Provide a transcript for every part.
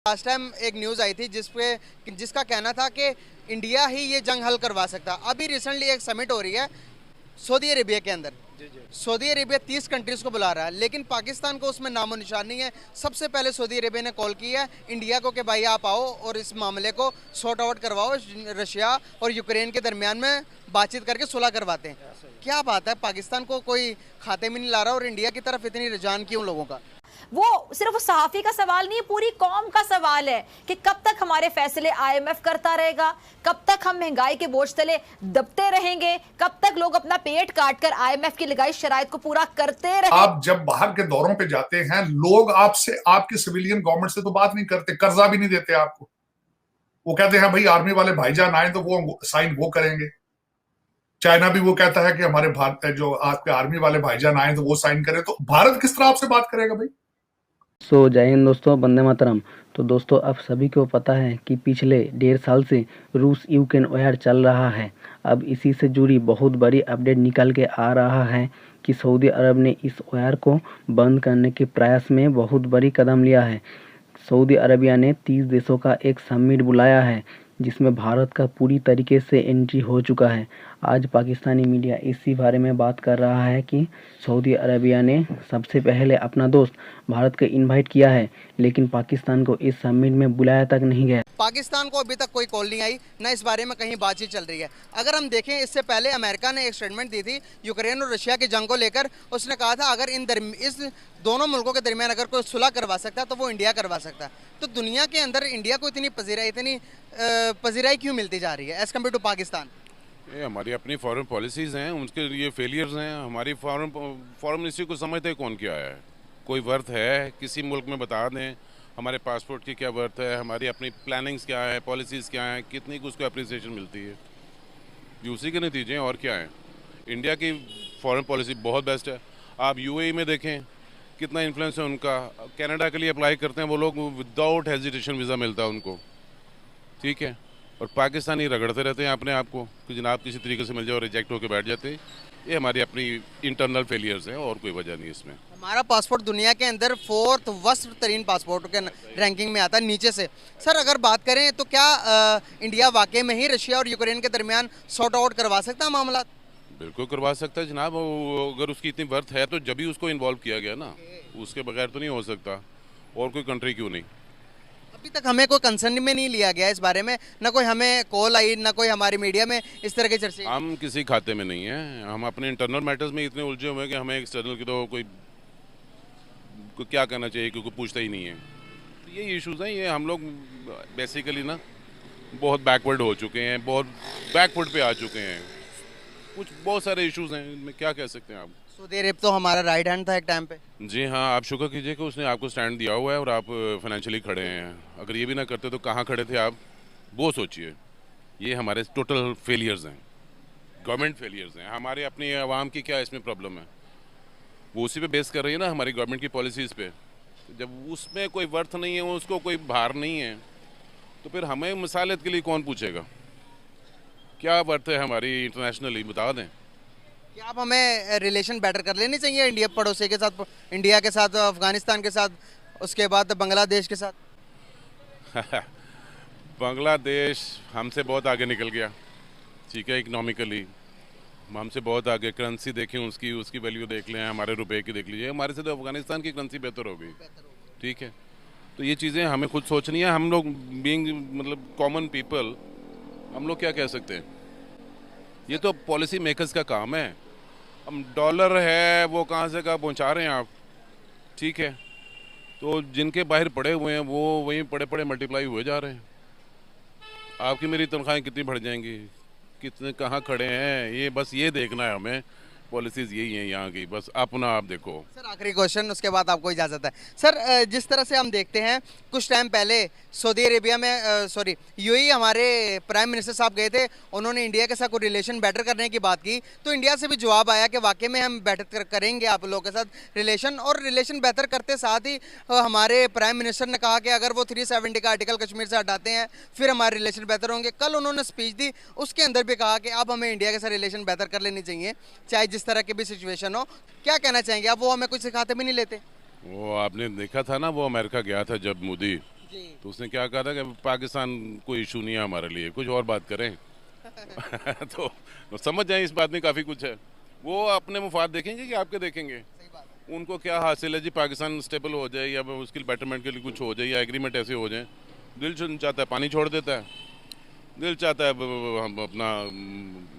Last time एक news आई थी जिसका कहना था कि इंडिया ही ये जंग हल करवा सकता। अभी रिसेंटली एक समिट हो रही है सऊदी अरेबिया के अंदर। सऊदी अरेबिया 30 कंट्रीज़ को बुला रहा है, लेकिन पाकिस्तान को उसमें नामो निशान नहीं है। सबसे पहले सऊदी अरेबिया ने कॉल की है इंडिया को कि भाई आप आओ और इस मामले को सॉर्ट आउट करवाओ, रशिया और यूक्रेन के दरमियान में बातचीत करके सुलह करवाते हैं। क्या बात है, पाकिस्तान को कोई खाते में नहीं ला रहा और इंडिया की तरफ इतनी रुझान क्यों लोगों का? वो सिर्फ सहाफी का सवाल नहीं है, पूरी कौम का सवाल है कि कब तक हमारे फैसले आईएमएफ करता रहेगा, कब तक हम महंगाई के बोझ तले दबते रहेंगे, कब तक लोग अपना पेट काटकर आईएमएफ की लगाई शराइत को पूरा करते रहेंगे। आप जब बाहर के दौरों पे जाते हैं, लोग आपसे, आपकी सिविलियन गवर्नमेंट से तो बात नहीं करते, कर्जा भी नहीं देते आपको। वो कहते हैं भाई आर्मी वाले भाईजान आए तो वो साइन वो करेंगे। चाइना भी वो कहता है कि हमारे भारत जो आपके आर्मी वाले भाईजान आए तो वो साइन करें। तो भारत किस तरह आपसे बात करेगा भाई? जय हिंद दोस्तों, वंदे मातरम। तो दोस्तों, आप सभी को पता है कि पिछले 1.5 साल से रूस यूक्रेन वॉर चल रहा है। अब इसी से जुड़ी बहुत बड़ी अपडेट निकल के आ रहा है कि सऊदी अरब ने इस वॉर को बंद करने के प्रयास में बहुत बड़ी कदम लिया है। सऊदी अरबिया ने 30 देशों का एक समिट बुलाया है जिसमें भारत का पूरी तरीके से एंट्री हो चुका है। आज पाकिस्तानी मीडिया इसी बारे में बात कर रहा है कि सऊदी अरबिया ने सबसे पहले अपना दोस्त भारत को इनवाइट किया है, लेकिन पाकिस्तान को इस समिट में बुलाया तक नहीं गया। पाकिस्तान को अभी तक कोई कॉल नहीं आई, ना इस बारे में कहीं बातचीत चल रही है। अगर हम देखें, इससे पहले अमेरिका ने एक स्टेटमेंट दी थी यूक्रेन और रशिया की जंग को लेकर। उसने कहा था अगर इस दोनों मुल्कों के दरमियान अगर कोई सुलह करवा सकता है तो वो इंडिया करवा सकता है। तो दुनिया के अंदर इंडिया को इतनी पजीराई क्यों मिलती जा रही है एज कम्पेयर टू पाकिस्तान? ये हमारी अपनी फॉरेन पॉलिसीज़ हैं, उनके ये फेलियर्स हैं। हमारी फॉरेन मिनिस्ट्री को समझते कौन क्या है? कोई वर्थ है किसी मुल्क में बता दें हमारे पासपोर्ट की क्या वर्थ है, हमारी अपनी प्लानिंग्स क्या है, पॉलिसीज़ क्या हैं, कितनी की उसको अप्रिसिएशन मिलती है, ये उसी के नतीजे हैं और क्या है। इंडिया की फॉरेन पॉलिसी बहुत बेस्ट है। आप यूएई में देखें कितना इन्फ्लुएंस है उनका। कनाडा के लिए अप्लाई करते हैं वो लोग, विदाउट हेजिटेशन वीज़ा मिलता है उनको, ठीक है। और पाकिस्तानी रगड़ते रहते हैं अपने आप को कि जनाब किसी तरीके से मिल जाए और रिजेक्ट होकर बैठ जाते हैं। ये हमारी अपनी इंटरनल फेलियर्स हैं और कोई वजह नहीं इसमें। हमारा पासपोर्ट दुनिया के अंदर 4th वर्स्ट तरीन पासपोर्ट के रैंकिंग में आता है, नीचे से। सर अगर बात करें तो क्या इंडिया वाकई में ही रशिया और यूक्रेन के दरमियान सॉर्ट आउट करवा सकता है मामला? बिल्कुल करवा सकता है जनाब। अगर उसकी इतनी वर्थ है तो जब भी उसको इन्वॉल्व किया गया ना, उसके बगैर तो नहीं हो सकता। और कोई कंट्री क्यों नहीं? अभी तक हमें कोई कंसर्न में नहीं लिया गया इस बारे में, ना कोई हमें कॉल आई, ना कोई हमारी मीडिया में इस तरह के चर्चे। हम किसी खाते में नहीं हैं, हम अपने इंटरनल मैटर्स में इतने उलझे हुए हैं कि हमें एक्सटर्नल की तो कोई क्या करना चाहिए क्योंकि पूछता ही नहीं है। तो ये इश्यूज़ हैं, ये हम लोग बेसिकली ना बहुत बैकवर्ड हो चुके हैं, बहुत बैकवर्ड पे आ चुके हैं। कुछ बहुत सारे इश्यूज़ हैं, इनमें क्या कह सकते हैं आप। सऊदी अरब तो हमारा राइट हैंड था एक टाइम पे। जी हाँ, आप शुक्र कीजिए कि उसने आपको स्टैंड दिया हुआ है और आप फाइनेंशियली खड़े हैं। अगर ये भी ना करते तो कहाँ खड़े थे आप, वो सोचिए। ये हमारे टोटल फेलियर्स हैं, गवर्नमेंट फेलियर्स हैं। हमारे अपनी आवाम की क्या इसमें प्रॉब्लम है, वो उसी पे बेस कर रही है ना हमारी गवर्नमेंट की पॉलिसीज़ पे। जब उसमें कोई वर्थ नहीं है, उसको कोई भार नहीं है, तो फिर हमें मिसालियत के लिए कौन पूछेगा? क्या वर्थ है हमारी इंटरनेशनली, बता दें। क्या अब हमें रिलेशन बेटर कर लेने चाहिए इंडिया पड़ोसी के साथ, इंडिया के साथ, अफगानिस्तान के साथ, उसके बाद बांग्लादेश के साथ? बांग्लादेश हमसे बहुत आगे निकल गया, ठीक है। इकनॉमिकली हमसे बहुत आगे। करेंसी देखें उसकी उसकी वैल्यू देख लें, हमारे रुपए की देख लीजिए। हमारे से तो अफगानिस्तान की करेंसी बेहतर हो गई, ठीक है। तो ये चीज़ें हमें खुद सोचनी है। हम लोग बीइंग मतलब कॉमन पीपल, हम लोग क्या कह सकते हैं? ये तो पॉलिसी मेकर्स का काम है। हम डॉलर है वो कहाँ से कहाँ पहुँचा रहे हैं आप, ठीक है। तो जिनके बाहर पड़े हुए हैं वो वहीं पड़े पड़े मल्टीप्लाई हुए जा रहे हैं। आपकी मेरी तनख्वाहें कितनी बढ़ जाएंगी, कितने कहाँ खड़े हैं, ये बस ये देखना है हमें। पॉलिसीज़ यही हैं यहाँ की, बस अपना आप देखो। सर आखिरी क्वेश्चन, उसके बाद आपको इजाज़त है। सर जिस तरह से हम देखते हैं, कुछ टाइम पहले सऊदी अरेबिया में यूएई हमारे प्राइम मिनिस्टर साहब गए थे, उन्होंने इंडिया के साथ कोई रिलेशन बेटर करने की बात की, तो इंडिया से भी जवाब आया कि वाकई में हम बेटर करेंगे आप लोगों के साथ रिलेशन। और रिलेशन बेहतर करते साथ ही हमारे प्राइम मिनिस्टर ने कहा कि अगर वो 370 का आर्टिकल कश्मीर से हटाते हैं फिर हमारे रिलेशन बेहतर होंगे। कल उन्होंने स्पीच दी, उसके अंदर भी कहा कि अब हमें इंडिया के साथ रिलेशन बेहतर कर लेनी चाहिए, चाहे जिस तरह की भी सिचुएशन हो। क्या कहना चाहेंगे आप? वो हमें कुछ सिखाते भी नहीं लेते। वो आपने देखा था ना, वो अमेरिका गया था जब मोदी, जी। तो उसने क्या कहा था कि पाकिस्तान कोई इशू नहीं है हमारे लिए, कुछ और बात करें। तो समझ जाए इस बात में काफ़ी कुछ है। वो अपने मुफाद देखेंगे कि आपके देखेंगे? सही बात है। उनको क्या हासिल है जी, पाकिस्तान स्टेबल हो जाए या उसकी बेटरमेंट के लिए कुछ हो जाए या एग्रीमेंट ऐसे हो जाए। दिल चाहता है पानी छोड़ देता है, दिल चाहता है हम अपना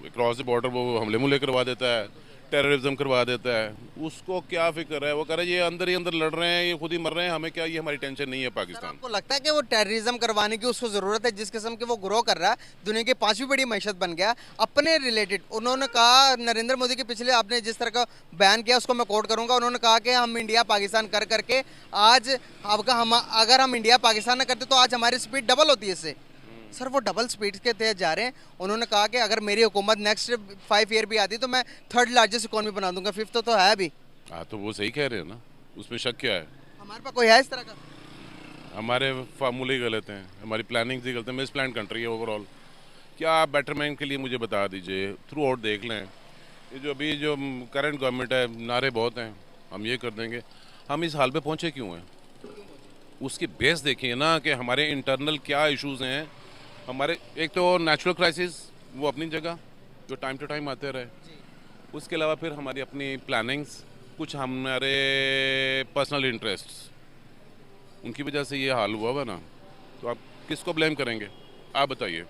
क्रॉस द बॉर्डर वो हमले मुले करवा देता है, टेररिज्म करवा देता है। उसको क्या फिक्र है? वो कह रहा है ये अंदर ही अंदर लड़ रहे हैं, ये खुद ही मर रहे हैं, हमें क्या, ये हमारी टेंशन नहीं है सर पाकिस्तान। आपको लगता है कि वो टेररिज्म करवाने की उसको ज़रूरत है? जिस किस्म के वो ग्रो कर रहा है, दुनिया की 5वीं बड़ी मईशत बन गया। अपने रिलेटेड उन्होंने कहा, नरेंद्र मोदी के पिछले आपने जिस तरह का बयान किया उसको मैं कोट करूंगा, उन्होंने कहा कि हम इंडिया पाकिस्तान कर करके आज अगर हम इंडिया पाकिस्तान न करते तो आज हमारी स्पीड डबल होती है इससे। सर वो डबल स्पीड के तहत जा रहे हैं। उन्होंने कहा कि अगर मेरी हुकूमत नेक्स्ट 5 ईयर भी आती तो मैं 3rd लार्जेस्ट इकोनॉमी बना दूंगा, 5th तो है अभी। हाँ तो वो सही कह रहे हैं ना, उसमें शक क्या है? हमारे पास कोई है इस तरह का? हमारे फार्मूले ही गलत हैं, हमारी प्लानिंग ही गलत है। मिस प्लान कंट्री है ओवरऑल। क्या बेटरमेंट के लिए मुझे बता दीजिए, थ्रू आउट देख लें। ये जो अभी जो करंट गवर्नमेंट है, नारे बहुत हैं, हम ये कर देंगे। हम इस हाल पे पहुँचे क्यों हैं? उसकी बेस देखिए ना कि हमारे इंटरनल क्या इश्यूज़ हैं। हमारे एक तो नेचुरल क्राइसिस, वो अपनी जगह जो टाइम टू टाइम आते रहे। उसके अलावा फिर हमारी अपनी प्लानिंग्स, कुछ हमारे पर्सनल इंटरेस्ट्स, उनकी वजह से ये हाल हुआ हुआ ना। तो आप किसको ब्लेम करेंगे? आप बताइए।